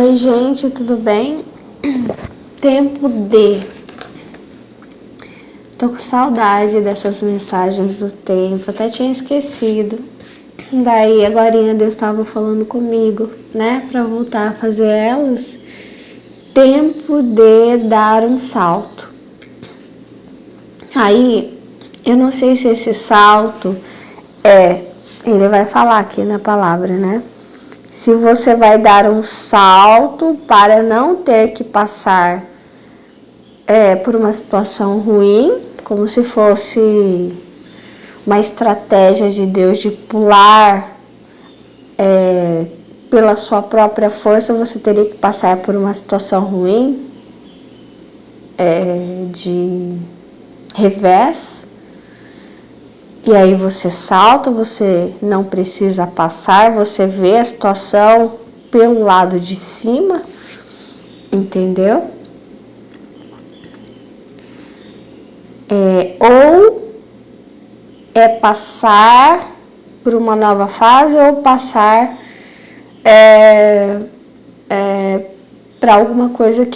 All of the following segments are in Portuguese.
Oi, gente, tudo bem? Tempo D. Tô com saudade dessas mensagens do tempo, até tinha esquecido. Daí, agorinha Deus estava falando comigo, né, para voltar a fazer elas. Tempo de dar um salto. Aí, eu não sei se esse salto ele vai falar aqui na palavra, né? Se você vai dar um salto para não ter que passar por uma situação ruim, como se fosse uma estratégia de Deus de pular pela sua própria força, você teria que passar por uma situação ruim, de revés, e aí você salta, você não precisa passar, você vê a situação pelo lado de cima, entendeu? Ou é passar por uma nova fase ou passar para alguma coisa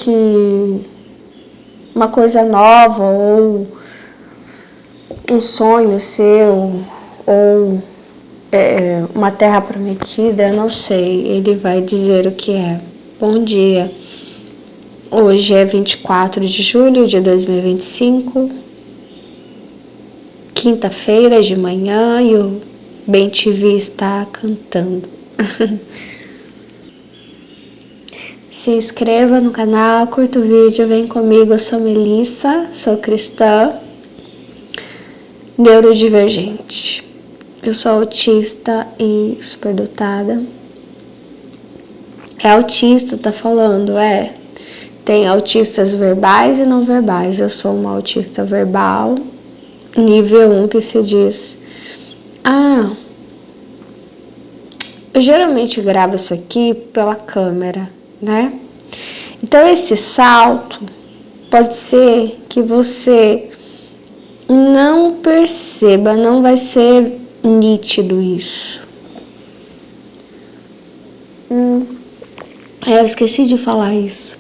uma coisa nova, ou um sonho seu, ou uma terra prometida, eu não sei, ele vai dizer o que é. Bom dia, hoje é 24 de julho de 2025, quinta-feira de manhã, e o Bem TV está cantando. Se inscreva no canal, curta o vídeo, vem comigo. Eu sou Melissa, sou cristã, neurodivergente. Eu sou autista e superdotada. É autista, tá falando, Tem autistas verbais e não verbais. Eu sou uma autista verbal, nível 1, que se diz. Eu geralmente gravo isso aqui pela câmera, né? Então esse salto pode ser que você não perceba, não vai ser nítido isso. Eu esqueci de falar isso.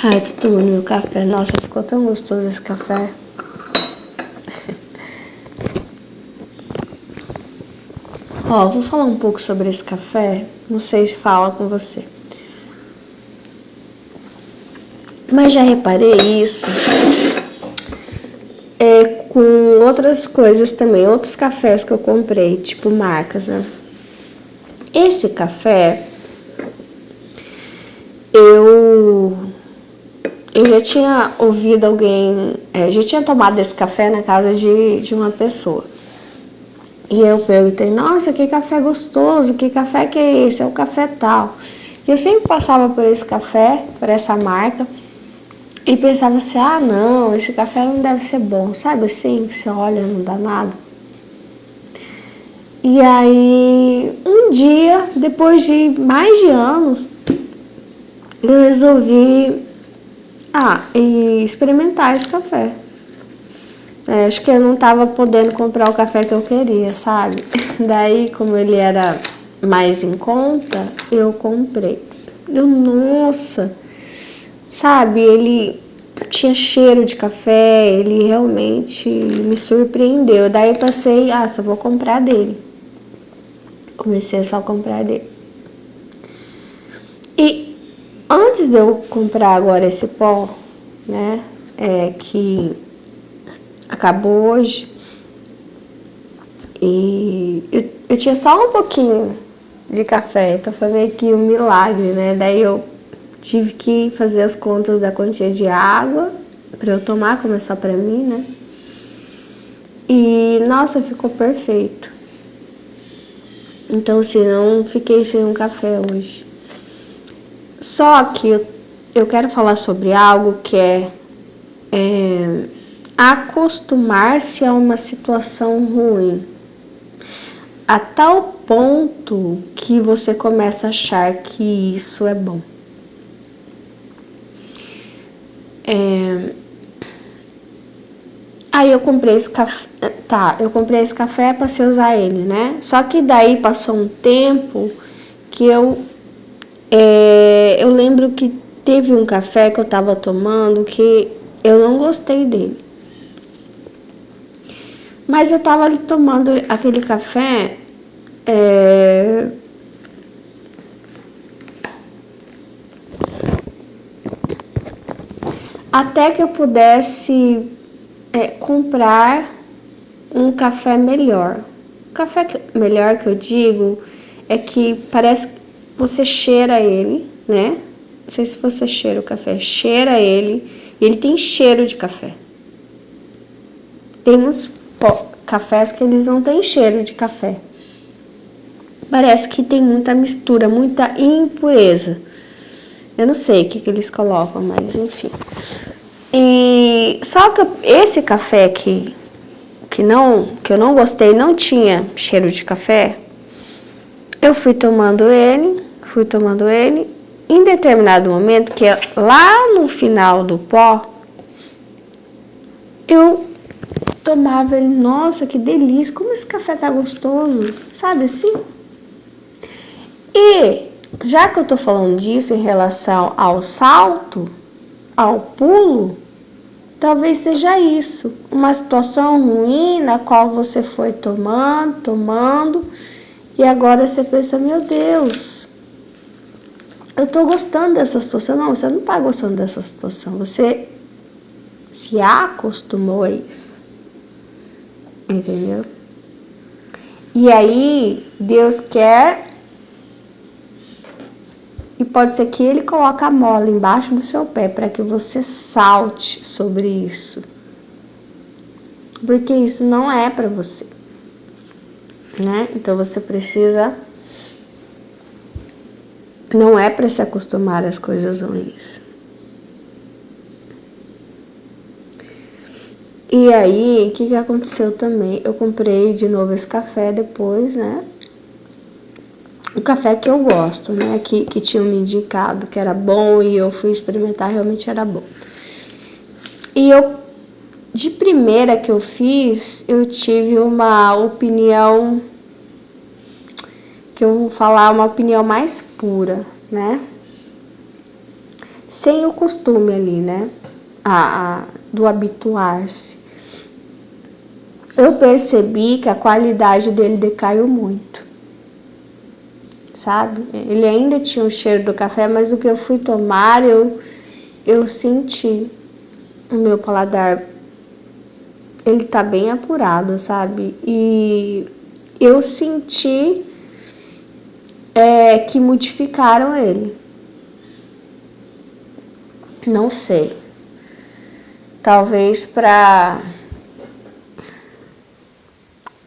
Tô tomando meu café. Nossa, ficou tão gostoso esse café. Vou falar um pouco sobre esse café. Não sei se fala com você. Mas já reparei isso com outras coisas também, outros cafés que eu comprei, tipo marcas, né? Esse café, eu já tinha ouvido alguém, já tinha tomado esse café na casa de uma pessoa. E eu perguntei, nossa, que café gostoso, que café que é esse? É o café tal. E eu sempre passava por esse café, por essa marca, e pensava assim, não, esse café não deve ser bom, sabe assim, que você olha, não dá nada. E aí, um dia, depois de mais de anos, eu resolvi experimentar esse café. Acho que eu não estava podendo comprar o café que eu queria, sabe? Daí, como ele era mais em conta, eu comprei. Nossa, sabe, ele tinha cheiro de café, ele realmente me surpreendeu. Daí eu passei, só vou comprar dele. Comecei a só comprar dele. E antes de eu comprar agora esse pó, né, que acabou hoje, e eu tinha só um pouquinho de café, então foi meio que um milagre, né? Daí eu tive que fazer as contas da quantia de água para eu tomar, como é só para mim, né? E nossa, ficou perfeito. Então, assim, não fiquei sem um café hoje. Só que eu quero falar sobre algo que é acostumar-se a uma situação ruim, a tal ponto que você começa a achar que isso é bom. Aí eu comprei esse café, eu comprei esse café para você usar ele, né? Só que daí passou um tempo que eu lembro que teve um café que eu tava tomando que eu não gostei dele. Mas eu tava ali tomando aquele café até que eu pudesse comprar um café melhor. Café melhor que eu digo é que parece que você cheira ele, né? Não sei se você cheira o café, cheira ele e ele tem cheiro de café. Tem uns cafés que eles não têm cheiro de café. Parece que tem muita mistura, muita impureza. Eu não sei o que eles colocam, mas enfim. E só que esse café que eu não gostei, não tinha cheiro de café. Eu fui tomando ele. Em determinado momento, que é lá no final do pó, eu tomava ele. Nossa, que delícia! Como esse café tá gostoso, sabe assim? E já que eu tô falando disso em relação ao salto, ao pulo, talvez seja isso, uma situação ruim na qual você foi tomando, e agora você pensa, meu Deus, eu tô gostando dessa situação. Não, você não tá gostando dessa situação, você se acostumou a isso, entendeu? E aí, Deus quer, e pode ser que Ele coloque a mola embaixo do seu pé para que você salte sobre isso, porque isso não é para você, né? Então você precisa, não é para se acostumar às coisas ruins. E aí, o que aconteceu também? Eu comprei de novo esse café depois, né? O café que eu gosto, né? Que tinham me indicado que era bom e eu fui experimentar, realmente era bom. E de primeira que eu fiz, eu tive uma opinião, que eu vou falar, uma opinião mais pura, né? Sem o costume ali, né? Do habituar-se. Eu percebi que a qualidade dele decaiu muito, sabe? Ele ainda tinha o cheiro do café, mas o que eu fui tomar, eu senti o meu paladar, ele tá bem apurado, sabe? E eu senti que modificaram ele. Não sei. Talvez para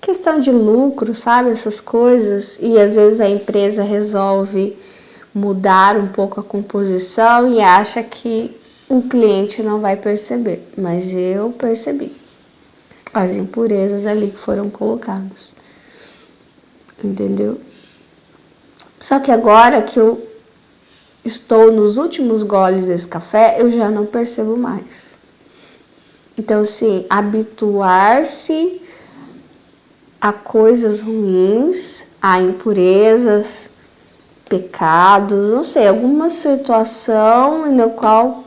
questão de lucro, sabe? Essas coisas. E às vezes a empresa resolve mudar um pouco a composição e acha que o cliente não vai perceber. Mas eu percebi as impurezas ali que foram colocadas. Entendeu? Só que agora que eu estou nos últimos goles desse café, eu já não percebo mais. Então, assim, habituar-se a coisas ruins, a impurezas, pecados, não sei, alguma situação na qual,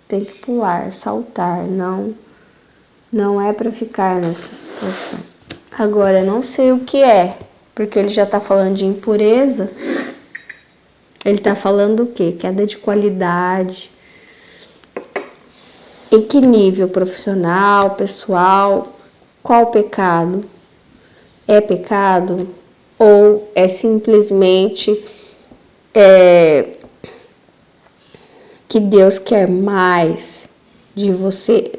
tem que pular, saltar, não é para ficar nessa situação. Agora, eu não sei o que é, porque ele já tá falando de impureza, ele tá falando o quê? Queda de qualidade. Em que nível? Profissional, pessoal? Qual pecado? É pecado? Ou é simplesmente que Deus quer mais de você?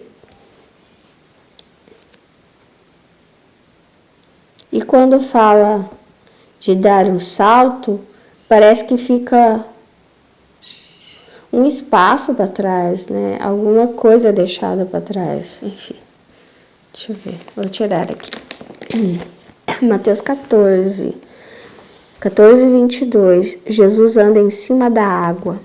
E quando fala de dar um salto, parece que fica um espaço para trás, né? Alguma coisa deixada para trás, enfim. Deixa eu ver, vou tirar aqui. Mateus 14, 22. Jesus anda em cima da água.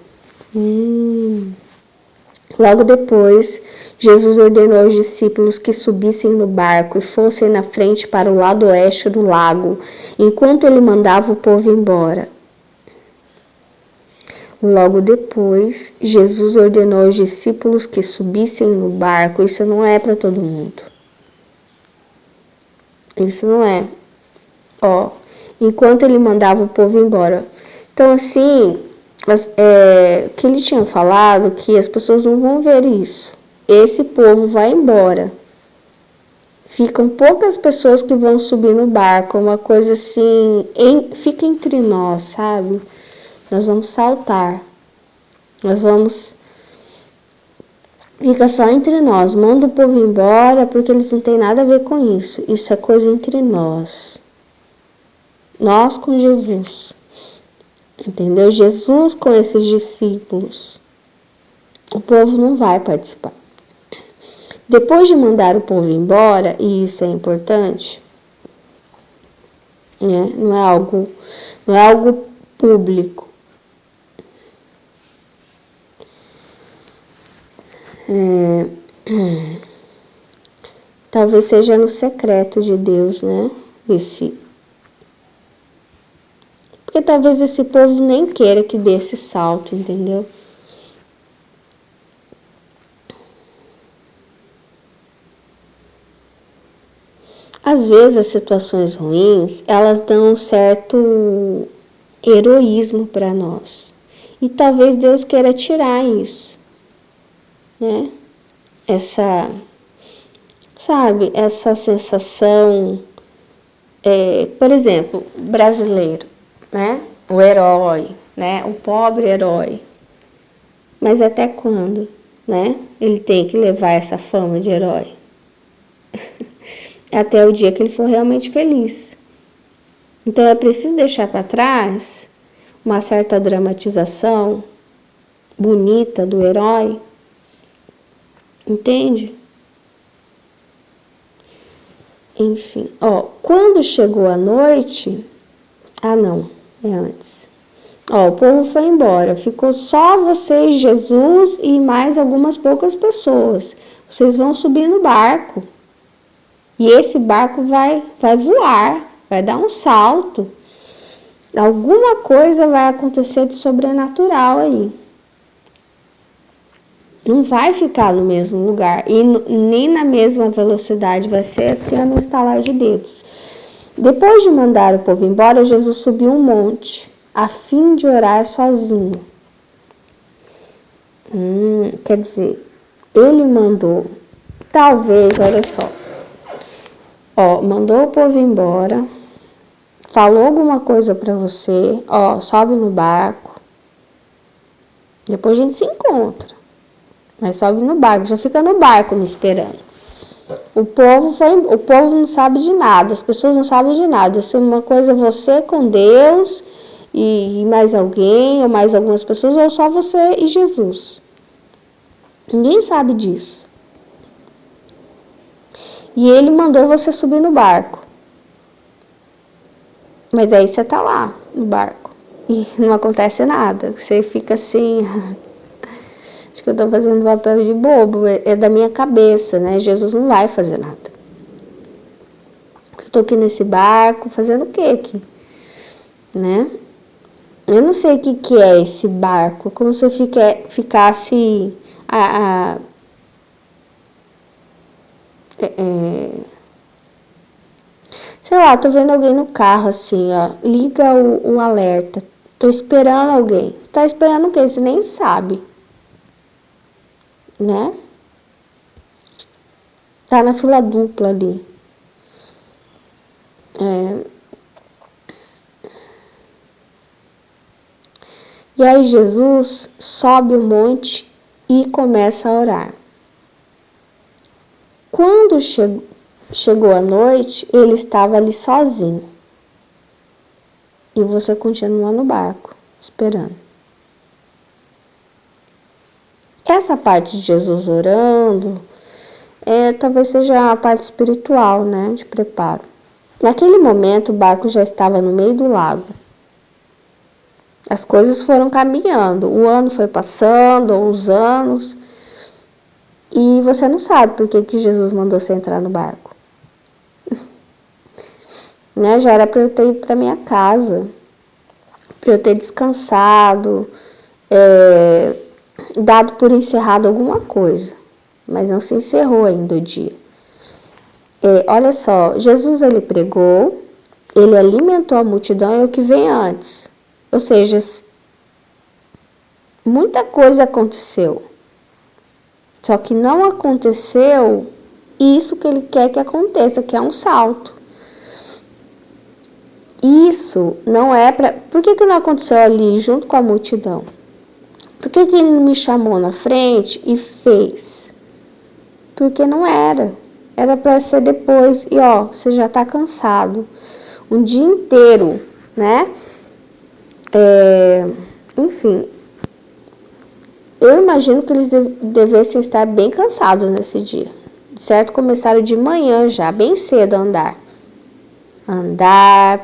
Logo depois, Jesus ordenou aos discípulos que subissem no barco e fossem na frente para o lado oeste do lago, enquanto ele mandava o povo embora. Logo depois, Jesus ordenou aos discípulos que subissem no barco. Isso não é para todo mundo. Isso não é. Enquanto ele mandava o povo embora. Então, assim, que ele tinha falado que as pessoas não vão ver isso. Esse povo vai embora. Ficam poucas pessoas que vão subir no barco. Uma coisa assim, fica entre nós, sabe? Nós vamos saltar. Fica só entre nós. Manda o povo embora porque eles não têm nada a ver com isso. Isso é coisa entre nós. Nós com Jesus. Entendeu? Jesus com esses discípulos. O povo não vai participar. Depois de mandar o povo embora, e isso é importante, né? Não é algo público. Talvez seja no secreto de Deus, né? Porque talvez esse povo nem queira que dê esse salto, entendeu? Às vezes as situações ruins, elas dão um certo heroísmo para nós. E talvez Deus queira tirar isso, né? Essa sensação, por exemplo, brasileiro, né? O herói, né? O pobre herói. Mas até quando, né? Ele tem que levar essa fama de herói? Até o dia que ele for realmente feliz. Então é preciso deixar para trás uma certa dramatização bonita do herói. Entende? Enfim, quando chegou a noite... não, é antes. O povo foi embora, ficou só vocês, Jesus e mais algumas poucas pessoas. Vocês vão subir no barco. E esse barco vai voar, vai dar um salto. Alguma coisa vai acontecer de sobrenatural aí. Não vai ficar no mesmo lugar e nem na mesma velocidade, vai ser assim no estalar de dedos. Depois de mandar o povo embora, Jesus subiu um monte, a fim de orar sozinho. Quer dizer, ele mandou, talvez, olha só, mandou o povo embora, falou alguma coisa para você, sobe no barco, depois a gente se encontra. Mas sobe no barco, já fica no barco me esperando. O povo não sabe de nada, as pessoas não sabem de nada. Isso é uma coisa você com Deus e mais alguém, ou mais algumas pessoas, ou só você e Jesus. Ninguém sabe disso. E ele mandou você subir no barco. Mas daí você tá lá no barco e não acontece nada. Você fica assim... Acho que eu tô fazendo papel de bobo, é da minha cabeça, né? Jesus não vai fazer nada. Eu tô aqui nesse barco, fazendo o que aqui? Né? Eu não sei o que é esse barco, como se eu ficasse sei lá, tô vendo alguém no carro assim, liga o alerta, tô esperando alguém. Tá esperando o quê? Você nem sabe. Né? Tá na fila dupla ali. E aí Jesus sobe o monte e começa a orar. Quando chegou a noite, ele estava ali sozinho. E você continua no barco, esperando. Essa parte de Jesus orando, talvez seja a parte espiritual, né, de preparo. Naquele momento, o barco já estava no meio do lago. As coisas foram caminhando, o ano foi passando, os anos, E você não sabe por que Jesus mandou você entrar no barco. Né? Já era para eu ter ido para minha casa, para eu ter descansado, dado por encerrado alguma coisa, mas não se encerrou ainda o dia. Olha só, Jesus ele pregou, ele alimentou a multidão, é o que vem antes. Ou seja, muita coisa aconteceu, só que não aconteceu isso que ele quer que aconteça, que é um salto. Isso não é para... Por que não aconteceu ali junto com a multidão? Por que ele não me chamou na frente e fez? Porque não era. Era para ser depois. E ó, você já tá cansado. Um dia inteiro, né? Enfim. Eu imagino que eles devessem estar bem cansados nesse dia. Certo? Começaram de manhã já, bem cedo a andar.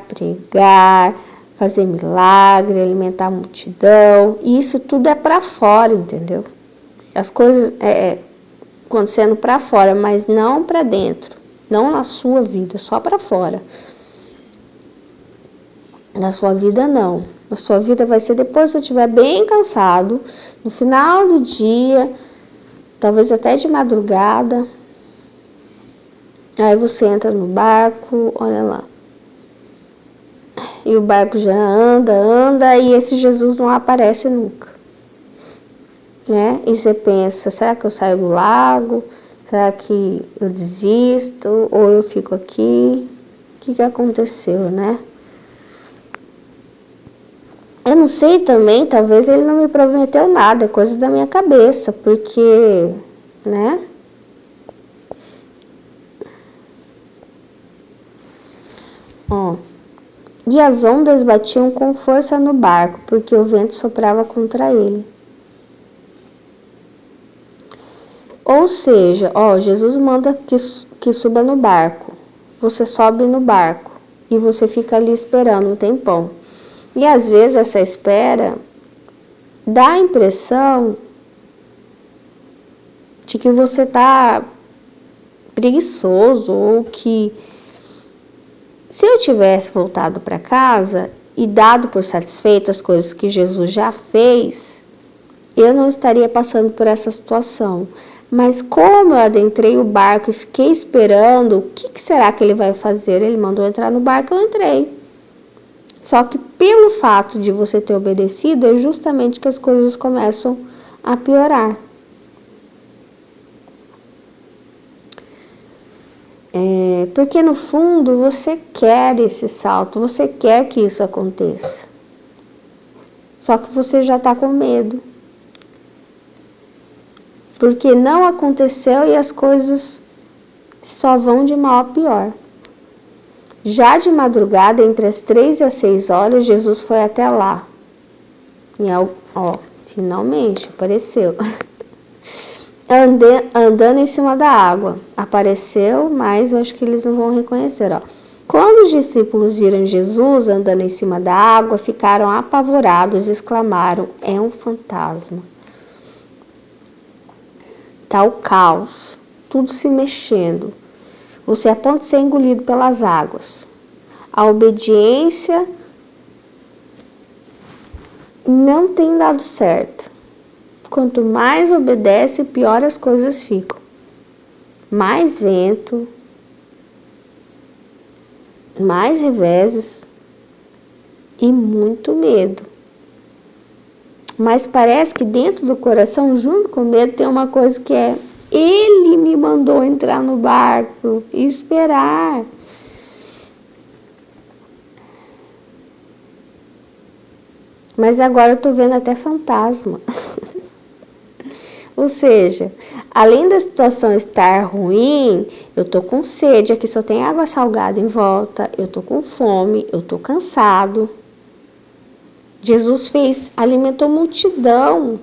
Pregar, fazer milagre, alimentar a multidão. E isso tudo é para fora, entendeu? As coisas acontecendo para fora, mas não para dentro. Não na sua vida, só para fora. Na sua vida não. Na sua vida vai ser depois que você estiver bem cansado, no final do dia, talvez até de madrugada. Aí você entra no barco, olha lá. E o barco já anda, e esse Jesus não aparece nunca. Né? E você pensa, será que eu saio do lago? Será que eu desisto? Ou eu fico aqui? O que aconteceu, né? Eu não sei também, talvez ele não me prometeu nada, é coisa da minha cabeça, porque, né? E as ondas batiam com força no barco, porque o vento soprava contra ele. Ou seja, Jesus manda que suba no barco. Você sobe no barco e você fica ali esperando um tempão. E às vezes essa espera dá a impressão de que você está preguiçoso ou que se eu tivesse voltado para casa e dado por satisfeito as coisas que Jesus já fez, eu não estaria passando por essa situação. Mas como eu adentrei o barco e fiquei esperando, o que será que ele vai fazer? Ele mandou entrar no barco, eu entrei. Só que pelo fato de você ter obedecido, é justamente que as coisas começam a piorar. Porque no fundo você quer esse salto, você quer que isso aconteça. Só que você já está com medo. Porque não aconteceu e as coisas só vão de mal a pior. Já de madrugada, entre as 3 e as 6 horas, Jesus foi até lá. E finalmente apareceu. Andando em cima da água. Apareceu, mas eu acho que eles não vão reconhecer. Quando os discípulos viram Jesus andando em cima da água, ficaram apavorados e exclamaram: é um fantasma. Tá o caos, tudo se mexendo. Você é a ponto de ser engolido pelas águas. A obediência não tem dado certo. Quanto mais obedece, pior as coisas ficam. Mais vento, mais reveses e muito medo. Mas parece que dentro do coração, junto com o medo, tem uma coisa que é: ele me mandou entrar no barco e esperar. Mas agora eu tô vendo até fantasma. Ou seja, além da situação estar ruim, eu tô com sede, aqui só tem água salgada em volta, eu tô com fome, eu tô cansado. Jesus alimentou multidão,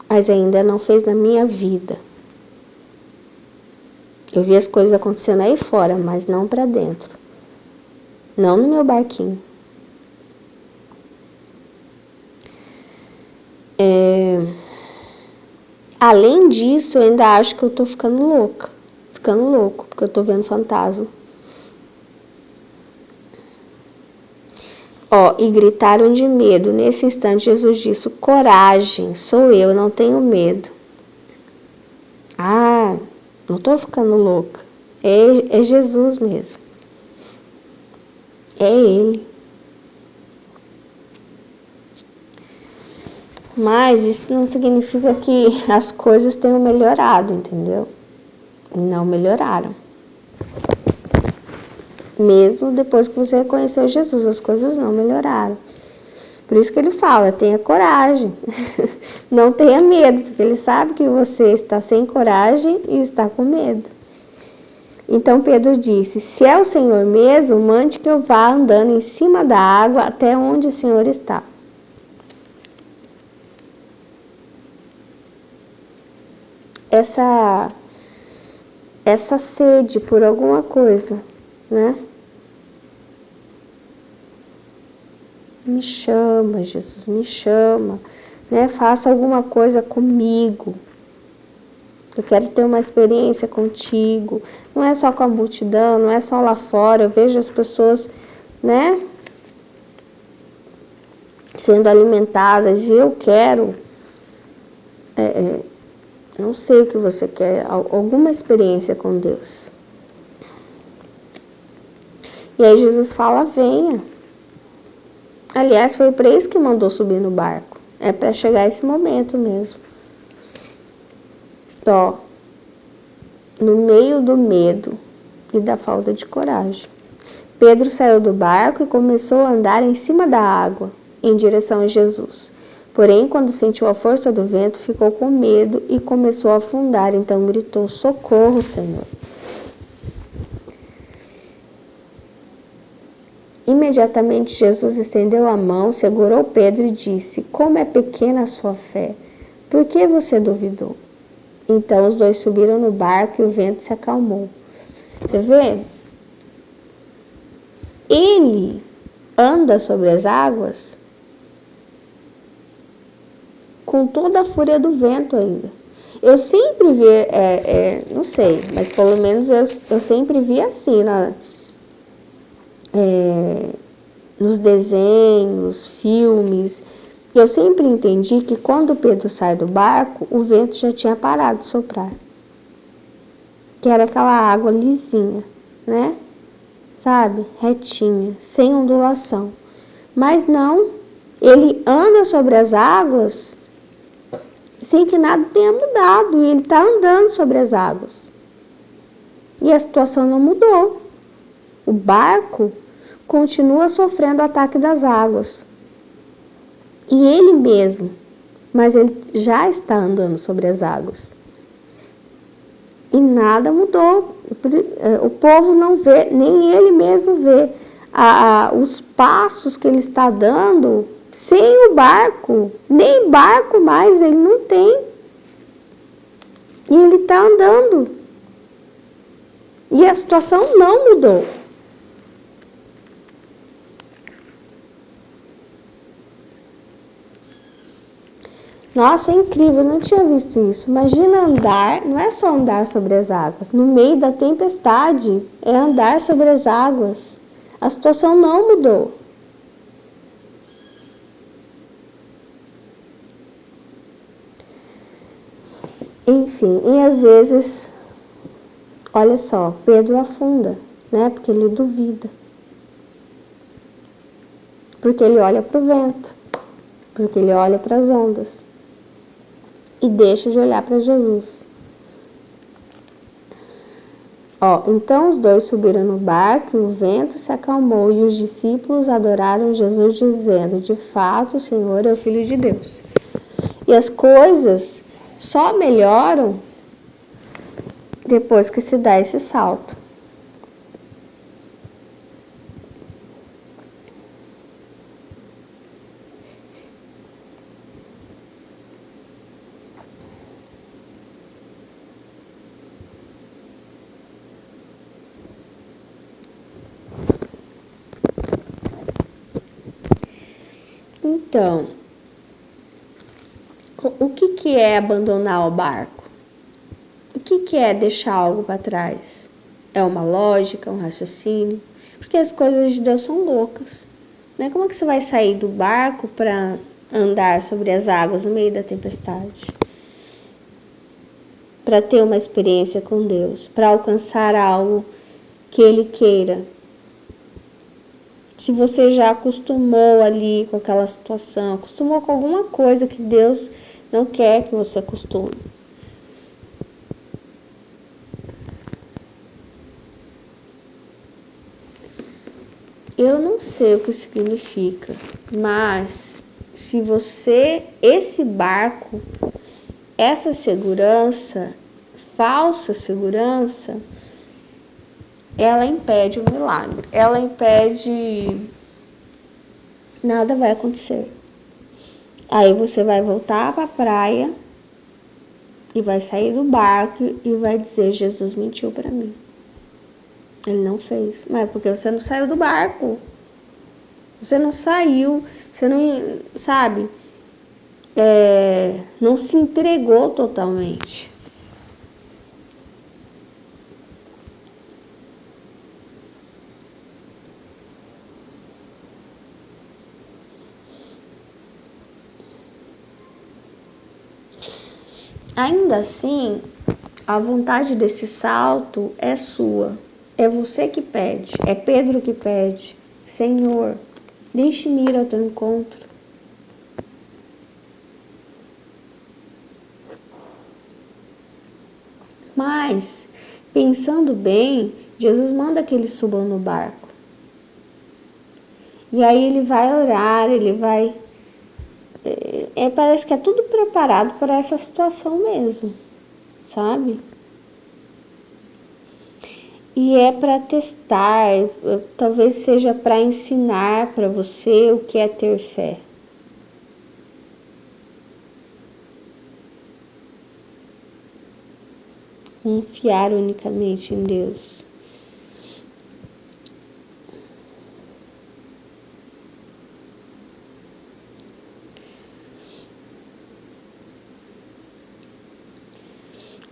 mas ainda não fez na minha vida. Eu vi as coisas acontecendo aí fora, mas não para dentro. Não no meu barquinho. Além disso, eu ainda acho que eu tô ficando louco, porque eu tô vendo fantasma. E gritaram de medo. Nesse instante, Jesus disse: coragem, sou eu, não tenho medo. Não tô ficando louca. É Jesus mesmo. É Ele. Mas isso não significa que as coisas tenham melhorado, entendeu? Não melhoraram. Mesmo depois que você reconheceu Jesus, as coisas não melhoraram. Por isso que ele fala, tenha coragem. Não tenha medo, porque ele sabe que você está sem coragem e está com medo. Então Pedro disse: se é o Senhor mesmo, mande que eu vá andando em cima da água até onde o Senhor está. Essa sede por alguma coisa, né? Me chama, Jesus, me chama, né? Faça alguma coisa comigo. Eu quero ter uma experiência contigo. Não é só com a multidão, não é só lá fora. Eu vejo as pessoas, né, sendo alimentadas e eu quero, não sei o que você quer, alguma experiência com Deus. E aí Jesus fala, venha. Aliás, foi para isso que mandou subir no barco. É para chegar esse momento mesmo. No meio do medo e da falta de coragem, Pedro saiu do barco e começou a andar em cima da água, em direção a Jesus. Porém, quando sentiu a força do vento, ficou com medo e começou a afundar. Então gritou, socorro, Senhor. Imediatamente Jesus estendeu a mão, segurou Pedro e disse, como é pequena a sua fé, por que você duvidou? Então os dois subiram no barco e o vento se acalmou. Você vê? Ele anda sobre as águas com toda a fúria do vento ainda. Eu sempre vi, não sei, mas pelo menos eu sempre vi assim, nos desenhos, filmes. Eu sempre entendi que quando Pedro sai do barco, o vento já tinha parado de soprar. Que era aquela água lisinha, né? Sabe? Retinha, sem ondulação. Mas não, ele anda sobre as águas sem que nada tenha mudado. E ele está andando sobre as águas. E a situação não mudou. O barco continua sofrendo o ataque das águas. E ele mesmo, mas ele já está andando sobre as águas. E nada mudou. O povo não vê, nem ele mesmo vê os passos que ele está dando sem o barco. Nem barco mais ele não tem. E ele está andando. E a situação não mudou. Nossa, é incrível, eu não tinha visto isso. Imagina andar, não é só andar sobre as águas. No meio da tempestade, é andar sobre as águas. A situação não mudou. Enfim, e às vezes, olha só, Pedro afunda, né? Porque ele duvida. Porque ele olha para o vento. Porque ele olha para as ondas. E deixa de olhar para Jesus. Então os dois subiram no barco e o vento se acalmou e os discípulos adoraram Jesus dizendo, de fato o Senhor é o Filho de Deus. E as coisas só melhoram depois que se dá esse salto. Então, O que é abandonar o barco? O que é deixar algo para trás? É uma lógica, um raciocínio? Porque as coisas de Deus são loucas. Né? Como é que você vai sair do barco para andar sobre as águas no meio da tempestade? Para ter uma experiência com Deus, para alcançar algo que Ele queira. Se você já acostumou ali com aquela situação, acostumou com alguma coisa que Deus não quer que você acostume. Eu não sei o que significa, mas se você, esse barco, essa segurança, falsa segurança, ela impede o milagre, ela impede, nada vai acontecer. Aí você vai voltar para a praia e vai sair do barco e vai dizer: Jesus mentiu para mim. Ele não fez. Mas é porque você não saiu do barco. Você não saiu, você não, sabe, não se entregou totalmente. Ainda assim, a vontade desse salto é sua. É você que pede. É Pedro que pede: Senhor, deixe-me ir ao teu encontro. Mas, pensando bem, Jesus manda que eles subam no barco. E aí ele vai orar, ele vai... parece que é tudo preparado para essa situação mesmo, sabe? E é para testar, talvez seja para ensinar para você o que é ter fé. Confiar unicamente em Deus.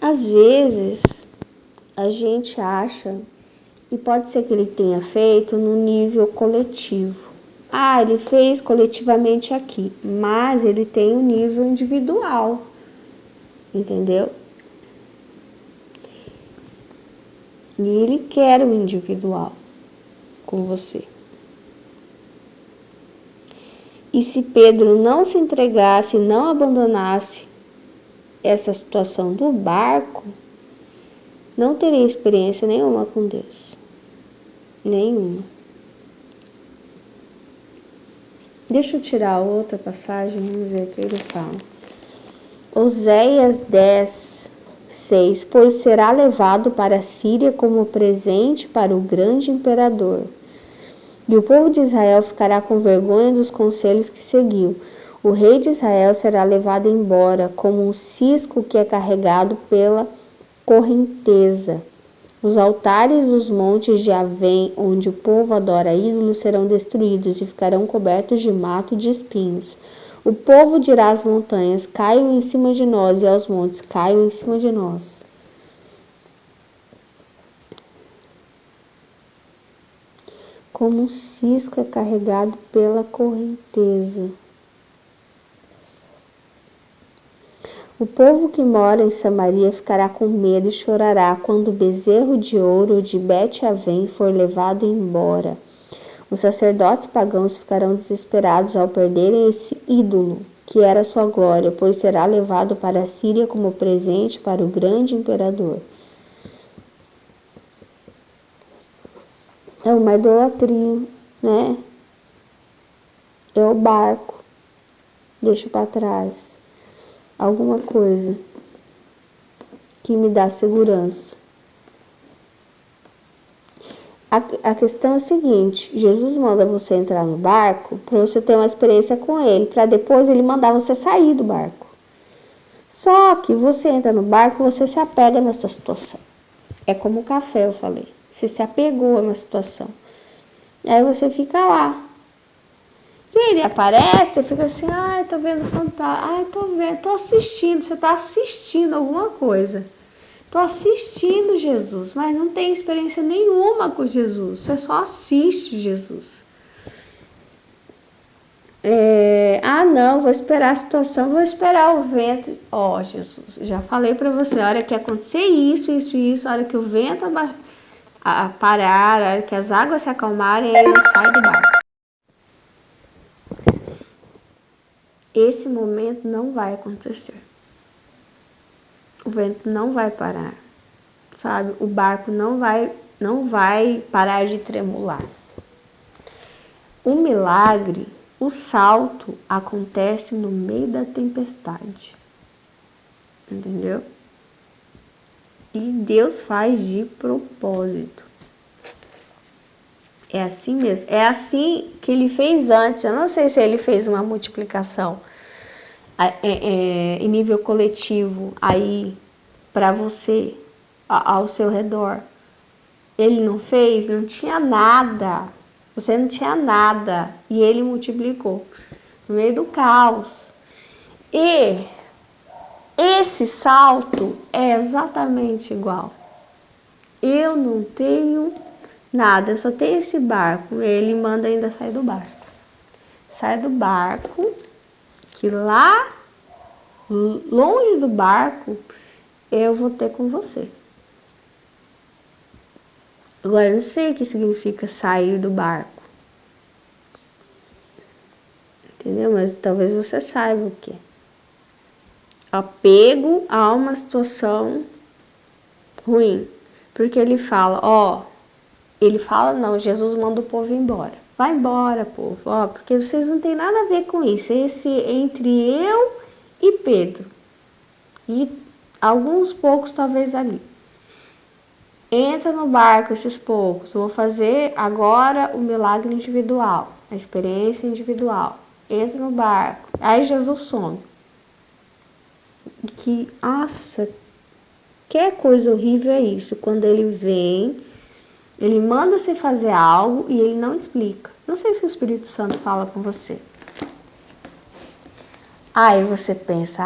Às vezes, a gente acha, e pode ser que ele tenha feito no nível coletivo. Ah, ele fez coletivamente aqui, mas ele tem um nível individual, entendeu? E ele quer o individual com você. E se Pedro não se entregasse, não abandonasse essa situação do barco, não teria experiência nenhuma com Deus. Nenhuma. Deixa eu tirar outra passagem, vamos ver o que ele fala. Oséias 10, 6. Pois será levado para a Síria como presente para o grande imperador. E o povo de Israel ficará com vergonha dos conselhos que seguiu. O rei de Israel será levado embora como um cisco que é carregado pela correnteza. Os altares dos montes de Avém, onde o povo adora ídolos, serão destruídos e ficarão cobertos de mato e de espinhos. O povo dirá às montanhas: caiam em cima de nós, e aos montes: caiam em cima de nós. Como um cisco é carregado pela correnteza. O povo que mora em Samaria ficará com medo e chorará quando o bezerro de ouro de Bet-Avém for levado embora. Os sacerdotes pagãos ficarão desesperados ao perderem esse ídolo, que era sua glória, pois será levado para a Síria como presente para o grande imperador. É uma idolatria, né? É o barco. Deixa para trás alguma coisa que me dá segurança. A questão é o seguinte: Jesus manda você entrar no barco para você ter uma experiência com ele, para depois ele mandar você sair do barco. Só que você entra no barco, você se apega nessa situação. É como o café, eu falei. Você se apegou na situação. Aí você fica lá. E ele aparece e fica assim, ai, tô vendo fantasma, ai, tô vendo, tô assistindo, você tá assistindo alguma coisa. Tô assistindo Jesus, mas não tem experiência nenhuma com Jesus, você só assiste Jesus. Não, vou esperar a situação, vou esperar o vento. Ó, Jesus, já falei pra você, a hora que acontecer isso, a hora que o vento parar, a hora que as águas se acalmarem, aí eu saio do barco. Esse momento não vai acontecer. O vento não vai parar, sabe? O barco não vai parar de tremular. O milagre, o salto acontece no meio da tempestade. Entendeu? E Deus faz de propósito. É assim mesmo. É assim que ele fez antes. Eu não sei se ele fez uma multiplicação em nível coletivo aí para você, ao seu redor. Ele não fez, não tinha nada. Você não tinha nada. E ele multiplicou no meio do caos. E esse salto é exatamente igual. Eu não tenho nada, eu só tenho esse barco. Ele manda ainda sair do barco. Sai do barco, que lá, longe do barco, eu vou ter com você. Agora, eu não sei o que significa sair do barco. Entendeu? Mas talvez você saiba o que. Apego a uma situação ruim. Porque ele fala, não, Jesus manda o povo embora. Vai embora, povo, porque vocês não tem nada a ver com isso. Esse entre eu e Pedro. E alguns poucos talvez ali. Entra no barco esses poucos. Eu vou fazer agora o milagre individual, a experiência individual. Entra no barco. Aí Jesus some. Nossa, que coisa horrível é isso. Quando ele vem, ele manda você fazer algo e ele não explica. Não sei se o Espírito Santo fala com você. Aí você pensa,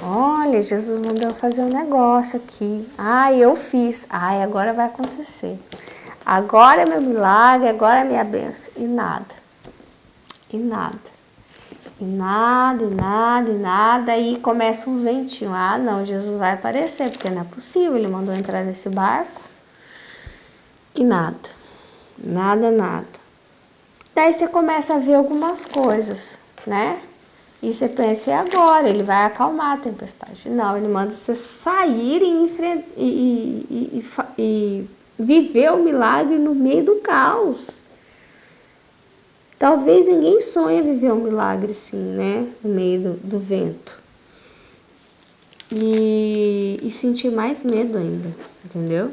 olha, Jesus mandou fazer um negócio aqui. Eu fiz. Agora vai acontecer. Agora é meu milagre, agora é minha bênção. E nada. E nada. E nada, e nada, e nada. Aí começa um ventinho. Não, Jesus vai aparecer, porque não é possível. Ele mandou entrar nesse barco. E nada. Nada, nada. Daí você começa a ver algumas coisas, né? E você pensa, e agora? Ele vai acalmar a tempestade. Não, ele manda você sair e viver o milagre no meio do caos. Talvez ninguém sonhe viver um milagre assim, né? No meio do vento. E sentir mais medo ainda, entendeu?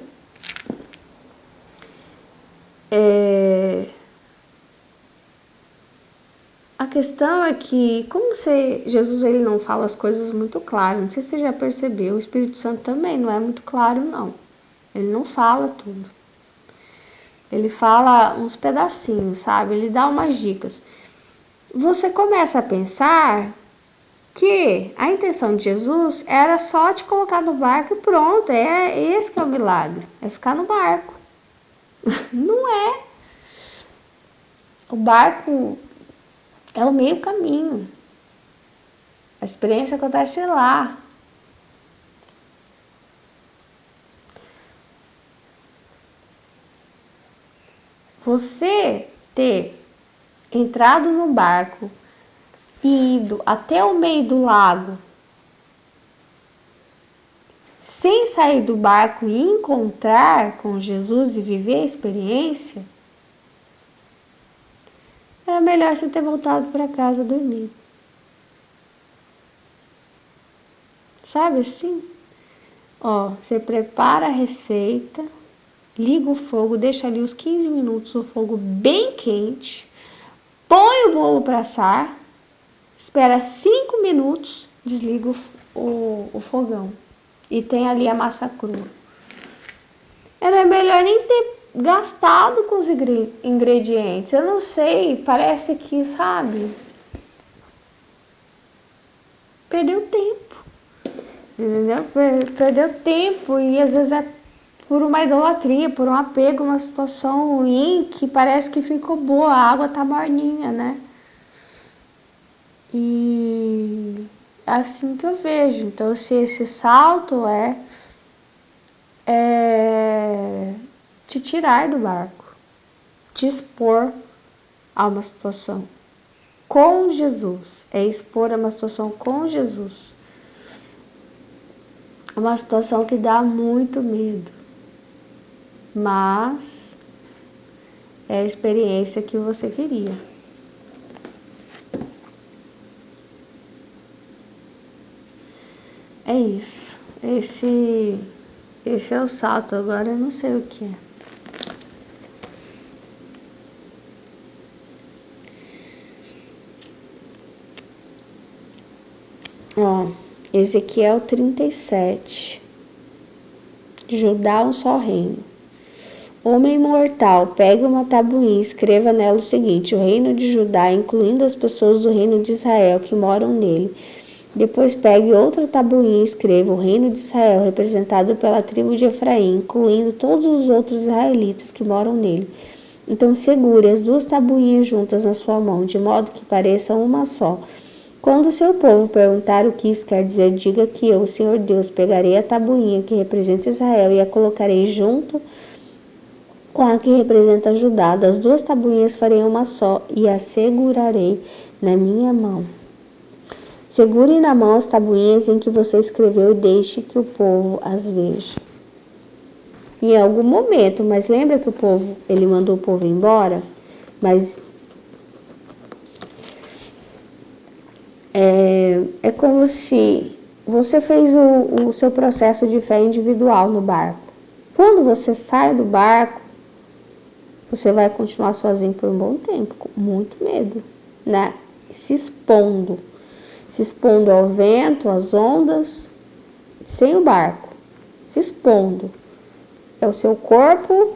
A questão é que, Jesus ele não fala as coisas muito claro, não sei se você já percebeu, o Espírito Santo também não é muito claro, não. Ele não fala tudo. Ele fala uns pedacinhos, sabe? Ele dá umas dicas. Você começa a pensar que a intenção de Jesus era só te colocar no barco e pronto, esse que é o milagre, é ficar no barco. Não é. O barco é o meio caminho. A experiência acontece lá. Você ter entrado no barco e ido até o meio do lago sem sair do barco e encontrar com Jesus e viver a experiência, era melhor você ter voltado para casa dormir. Sabe assim? Você prepara a receita, liga o fogo, deixa ali os 15 minutos o fogo bem quente, põe o bolo para assar, espera 5 minutos, desliga o fogão e tem ali a massa crua. Era melhor gastado com os ingredientes. Eu não sei, parece que, sabe, perdeu tempo, entendeu? Perdeu tempo e às vezes é por uma idolatria, por um apego, uma situação ruim que parece que ficou boa, a água tá morninha, né? E é assim que eu vejo. Então, se esse salto é te tirar do barco, te expor a uma situação com Jesus, é expor a uma situação com Jesus, uma situação que dá muito medo, mas é a experiência que você queria. É isso. Esse é o salto. Agora eu não sei o que é. Ó, Ezequiel 37. Judá, um só reino. Homem mortal, pegue uma tabuinha e escreva nela o seguinte: o reino de Judá, incluindo as pessoas do reino de Israel que moram nele. Depois pegue outra tabuinha e escreva o reino de Israel, representado pela tribo de Efraim, incluindo todos os outros israelitas que moram nele. Então segure as duas tabuinhas juntas na sua mão, de modo que pareçam uma só. Quando o seu povo perguntar o que isso quer dizer, diga que eu, o Senhor Deus, pegarei a tabuinha que representa Israel e a colocarei junto com a que representa Judá. Das duas tabuinhas farei uma só e a segurarei na minha mão. Segure na mão as tabuinhas em que você escreveu e deixe que o povo as veja. Em algum momento, mas lembra que ele mandou o povo embora? Mas é como se você fez o seu processo de fé individual no barco. Quando você sai do barco, você vai continuar sozinho por um bom tempo, com muito medo, né? Se expondo ao vento, às ondas, sem o barco, se expondo. É o seu corpo,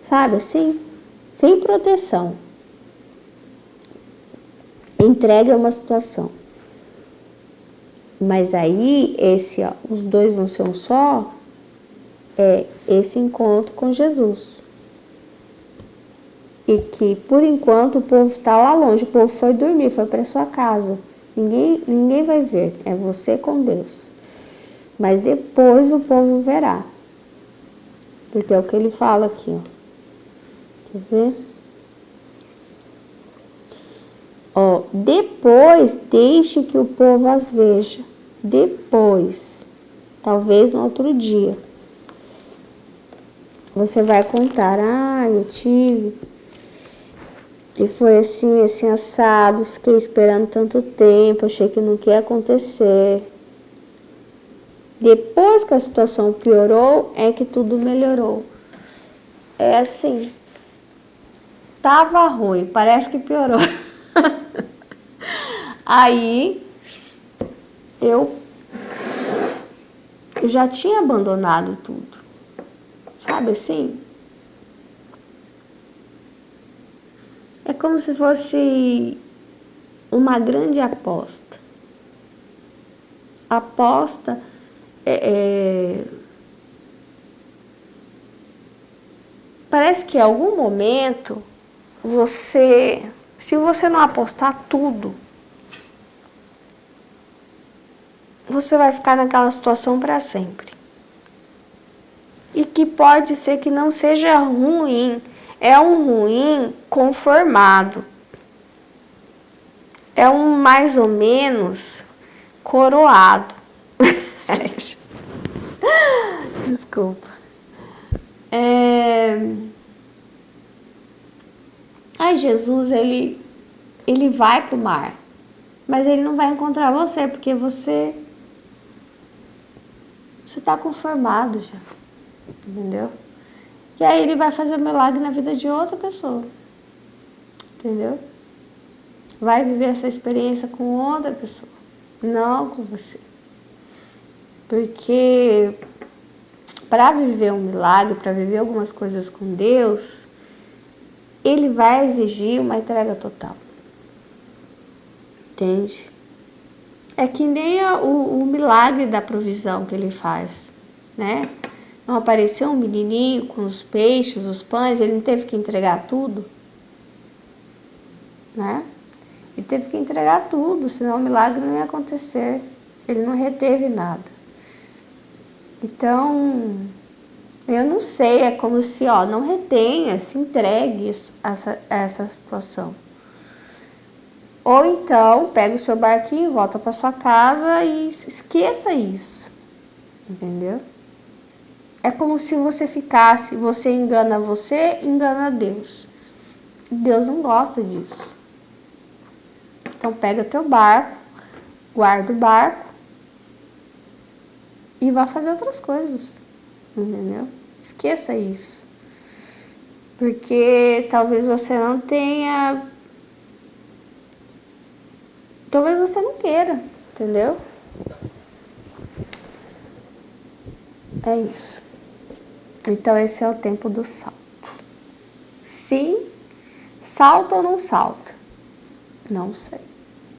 sabe assim, sem proteção. Entregue a uma situação. Mas aí, os dois vão ser um só, é esse encontro com Jesus. E que, por enquanto, o povo está lá longe, o povo foi dormir, foi para sua casa. Ninguém vai ver, é você com Deus. Mas depois o povo verá. Porque é o que ele fala aqui, ó. Quer ver? Ó, depois deixe que o povo as veja. Depois, talvez no outro dia, você vai contar: eu tive, e foi assim, assim assado, fiquei esperando tanto tempo, achei que não ia acontecer. Depois que a situação piorou, é que tudo melhorou. É assim, tava ruim, parece que piorou. Aí eu já tinha abandonado tudo, sabe assim? É como se fosse uma grande aposta. Aposta parece que em algum momento se você não apostar tudo, você vai ficar naquela situação para sempre. E que pode ser que não seja ruim, é um ruim conformado. É um mais ou menos coroado. Desculpa. Jesus, ele vai pro mar, mas ele não vai encontrar você, porque você tá conformado já, entendeu? E aí ele vai fazer um milagre na vida de outra pessoa, entendeu? Vai viver essa experiência com outra pessoa, não com você. Porque para viver um milagre, para viver algumas coisas com Deus, ele vai exigir uma entrega total. Entende? É que nem o milagre da provisão que ele faz, né? Não apareceu um menininho com os peixes, os pães, ele não teve que entregar tudo, né? Ele teve que entregar tudo, senão o milagre não ia acontecer. Ele não reteve nada. Então, eu não sei, é como se, não retenha, se entregue essa situação. Ou então, pega o seu barquinho, volta para sua casa e esqueça isso. Entendeu? É como se você ficasse, você, engana Deus. Deus não gosta disso. Então pega teu barco, guarda o barco e vá fazer outras coisas. Entendeu? Esqueça isso. Porque talvez você não tenha. Talvez você não queira, entendeu? É isso. Então esse é o tempo do salto. Sim, salta ou não salta? Não sei.